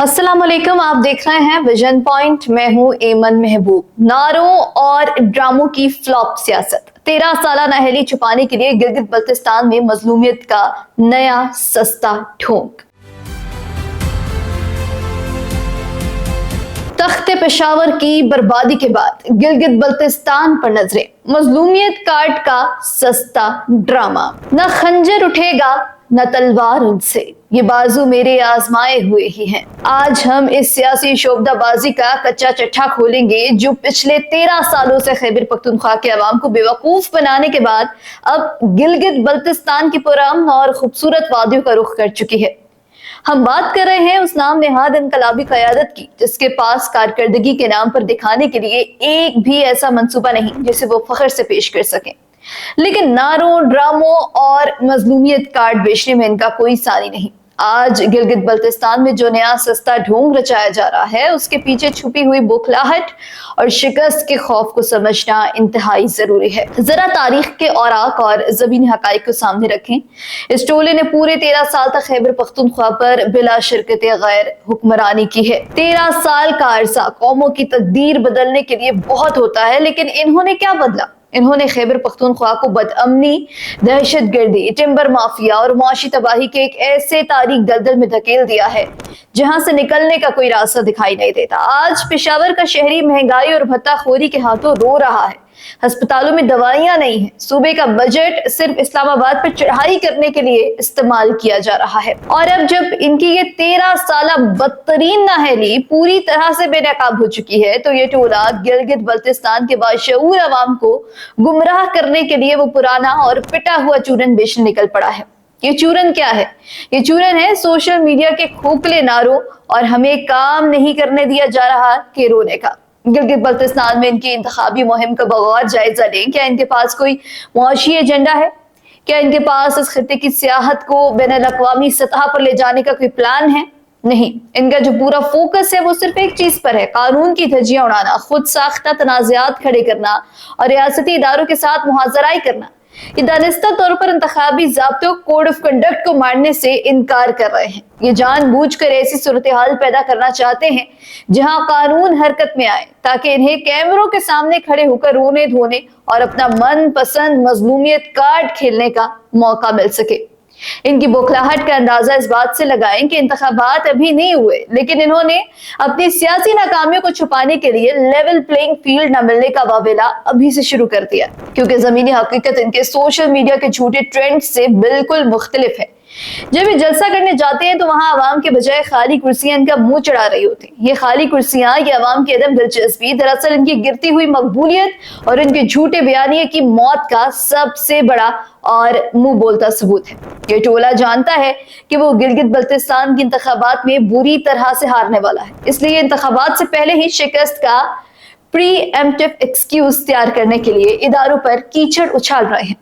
अस्सलाम वालेकुम, आप देख रहे हैं विजन पॉइंट। मैं हूं एमन महबूब। नारों और ड्रामों की फ्लॉप सियासत, 13 साल नाअहली छुपाने के लिए गिलगित बल्तिस्तान में मजलूमियत का नया सस्ता ढोंग। तख्ते पेशावर की बर्बादी के बाद गिलगित बल्तिस्तान पर नजरें, मजलूमियत कार्ड का सस्ता ड्रामा। न खंजर उठेगा न तलवार उनसे, ये बाजू मेरे आजमाए हुए ही हैं। आज हम इस सियासी शोबदाबाजी का कच्चा चट्टा खोलेंगे जो पिछले 13 सालों से खैबर पख्तूनख्वा के अवाम को बेवकूफ बनाने के बाद अब गिलगित बल्तिस्तान की पुरअमन और खूबसूरत वादियों का रुख कर चुकी है। हम बात कर रहे हैं उस नाम नेहाद इनकलाबी क़यादत की जिसके पास कारकर्दगी के नाम पर दिखाने के लिए एक भी ऐसा मंसूबा नहीं जिसे वो फख्र से पेश कर सकें। लेकिन नारों, ड्रामों और मजलूमियत कार्ड बेचने में इनका कोई सानी नहीं। आज गिलगित बल्तिस्तान में जो नया सस्ता ढोंग रचाया जा रहा है उसके पीछे छुपी हुई बौखलाहट और शिकस्त के खौफ को समझना इंतहाई जरूरी है। जरा तारीख के औराक और ज़मीनी हकाइक को सामने रखें। इस टोले ने पूरे 13 साल तक खैबर पख्तूनख्वा पर बिला शिरकत गैर हुक्मरानी की है। 13 साल का अरसा कौमों की तकदीर बदलने के लिए बहुत होता है, लेकिन इन्होंने क्या बदला? इन्होंने खैबर पख्तूनख्वा को बदअमनी, दहशतगर्दी, टिम्बर माफिया और मुआशी तबाही के एक ऐसे तारीख दलदल में धकेल दिया है जहां से निकलने का कोई रास्ता दिखाई नहीं देता। आज पेशावर का शहरी महंगाई और भत्ताखोरी के हाथों रो रहा है। अस्पतालों में दवाइयां नहीं है। सूबे का बजट सिर्फ इस्लामाबाद पर चढ़ाई करने के लिए इस्तेमाल किया जा रहा है। और अब जब इनकी ये 13 साल बदतरीन नाअहली पूरी तरह से बेनकाब हो चुकी है तो ये टोला गिलगित बल्तिस्तान के बाशऊर अवाम को गुमराह करने के लिए वो पुराना और पिटा हुआ चूरन बेचने निकल पड़ा है। ये चूरन क्या है? ये चूरन है सोशल मीडिया के खोखले नारों और हमें काम नहीं करने दिया जा रहा के रोने का। गिलगित बल्तिस्तान में इनकी इंतखाबी मुहिम का बगौर जायजा लें। क्या इनके पास कोई मुआशी एजेंडा है? क्या इनके पास इस खित्ते की सियाहत को बैनुल-अक़वामी सतह पर ले जाने का कोई प्लान है? नहीं, इनका जो पूरा फोकस है वो सिर्फ एक चीज पर है, कानून की धज्जियां उड़ाना, खुद साख्ता तनाज़ात खड़े करना और रियासती इदारों के साथ मुहाज़राई करना। ये दानिस्ता तौर पर इंतखाबी ज़ाब्तों, कोड ऑफ कंडक्ट को मानने से इनकार कर रहे हैं। ये जानबूझकर ऐसी सूरत हाल पैदा करना चाहते हैं जहां कानून हरकत में आए ताकि इन्हें कैमरों के सामने खड़े होकर रोने धोने और अपना मन पसंद मजलूमियत कार्ड खेलने का मौका मिल सके। इनकी बौखलाहट का अंदाजा इस बात से लगाएं कि इंतखाबात अभी नहीं हुए, लेकिन इन्होंने अपनी सियासी नाकामियों को छुपाने के लिए लेवल प्लेइंग फील्ड न मिलने का वावेला अभी से शुरू कर दिया, क्योंकि जमीनी हकीकत इनके सोशल मीडिया के झूठे ट्रेंड से बिल्कुल मुख्तलिफ है। जब ये जलसा करने जाते हैं तो वहां अवाम के बजाय खाली कुर्सियां इनका मुंह चढ़ा रही होती हैं। ये खाली कुर्सियां, ये अवाम की अदम दिलचस्पी दरअसल इनकी गिरती हुई मकबूलियत और इनके झूठे बयानिए की मौत का सबसे बड़ा और मुंह बोलता सबूत है। ये टोला जानता है कि वो गिलगित बल्तिस्तान की इंतखाबात में बुरी तरह से हारने वाला है, इसलिए इंतखाबात से पहले ही शिकस्त का प्रीएम्प्टिव एक्सक्यूज तैयार करने के लिए इदारों पर कीचड़ उछाल रहे हैं।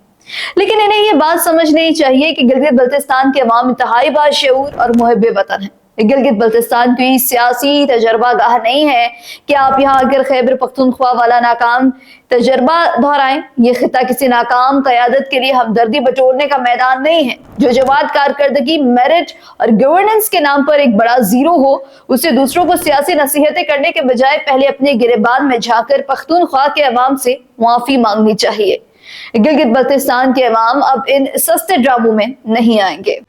लेकिन इन्हें ये बात समझनी चाहिए कि गिलगित बल्तिस्तान के अवाम इंतहाई बाशऊर और मुहिब्बे वतन है। गिलगित बल्तिस्तान कोई सियासी तजर्बा गाह नहीं है कि आप यहाँ आकर खैबर पख्तूनख्वा वाला नाकाम तजर्बा दोहराएं। ये खिता किसी नाकाम क़यादत के लिए हमदर्दी बटोरने का मैदान नहीं है। जो जमात कारकर्दगी, मेरिट और गवर्नेंस के नाम पर एक बड़ा जीरो हो, उसे दूसरों को सियासी नसीहतें करने के बजाय पहले अपने गिरेबान में झांकर पख्तूनख्वा के अवाम से मुआफी मांगनी चाहिए। गिलगित बल्तिस्तान के अवाम अब इन सस्ते ड्रामों में नहीं आएंगे।